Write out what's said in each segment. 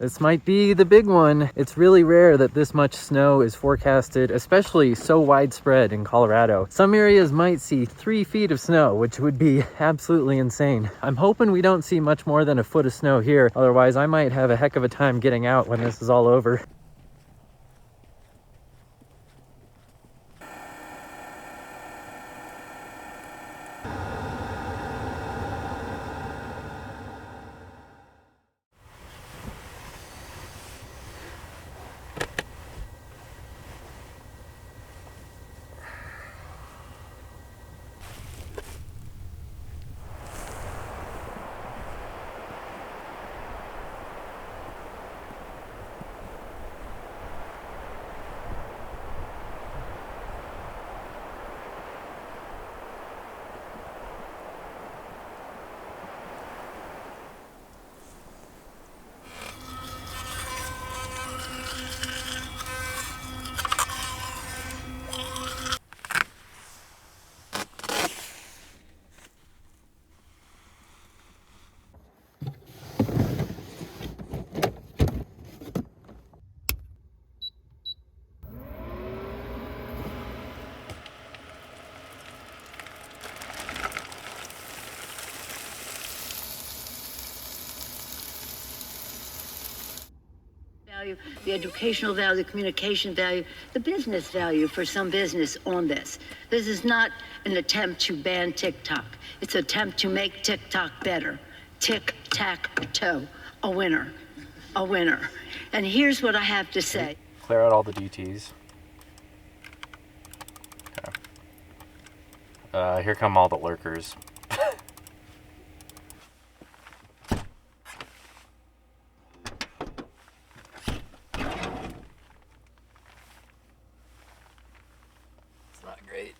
This might be the big one. It's really rare that this much snow is forecasted, especially so widespread in Colorado. Some areas might see 3 feet of snow, which would be absolutely insane. I'm hoping we don't see much more than a foot of snow here. Otherwise, I might have a heck of a time getting out when this is all over. Value, the educational value, the communication value, the business value for some business on this. This is not an attempt to ban TikTok. It's an attempt to make TikTok better. Tic-tac-toe, a winner, a winner. And here's what I have to say. Clear out all the DTs. Okay. Here come all the lurkers. Great.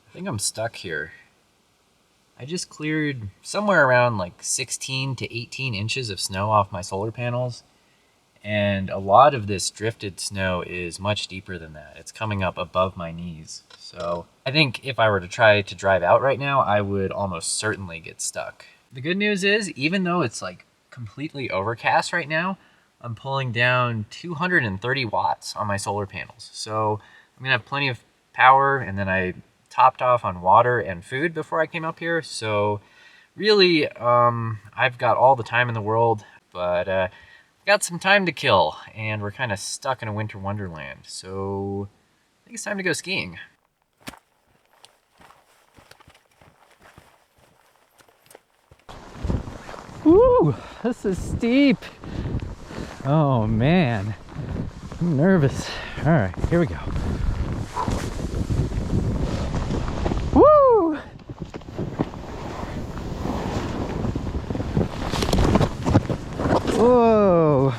I think I'm stuck here. I just cleared somewhere around like 16 to 18 inches of snow off my solar panels, and a lot of this drifted snow is much deeper than that. It's coming up above my knees. So I think if I were to try to drive out right now, I would almost certainly get stuck. The good news is, even though it's like completely overcast right now, I'm pulling down 230 watts on my solar panels. So I'm gonna have plenty of power, and then I topped off on water and food before I came up here. So really, I've got all the time in the world, but got some time to kill, and we're kind of stuck in a winter wonderland. So I think it's time to go skiing. Woo, this is steep. Oh man, I'm nervous. All right, here we go. Woo! Whoa!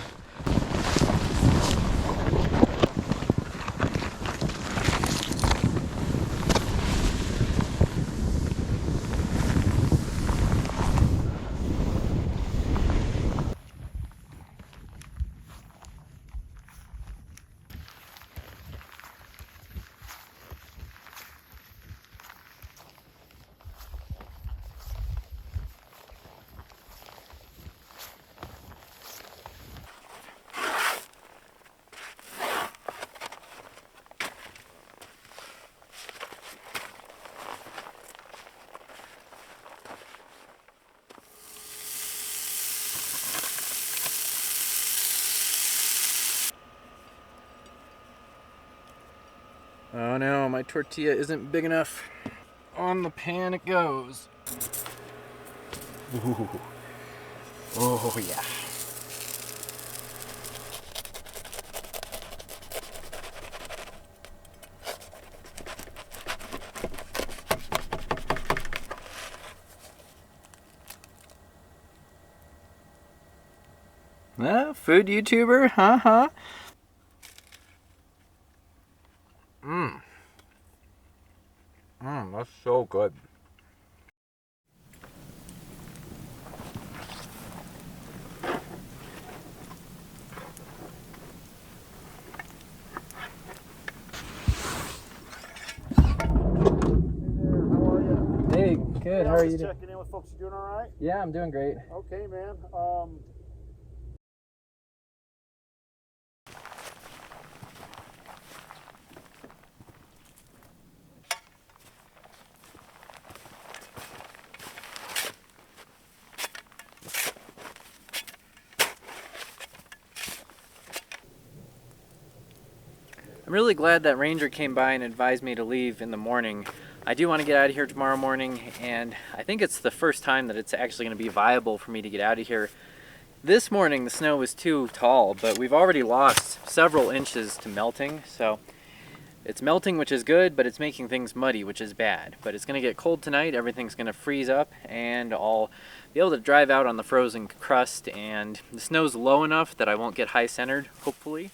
Oh no, my tortilla isn't big enough. On the pan it goes. Ooh. Oh yeah. Food YouTuber? Huh? That's so good. Hey, good. How are you doing? Checking in with folks. You doing all right? Yeah, I'm doing great. Okay, man. I'm really glad that Ranger came by and advised me to leave in the morning. I do want to get out of here tomorrow morning, and I think it's the first time that it's actually going to be viable for me to get out of here. This morning the snow was too tall, but we've already lost several inches to melting, so it's melting, which is good, but it's making things muddy, which is bad. But it's going to get cold tonight, everything's going to freeze up, and I'll be able to drive out on the frozen crust, and the snow's low enough that I won't get high centered, hopefully.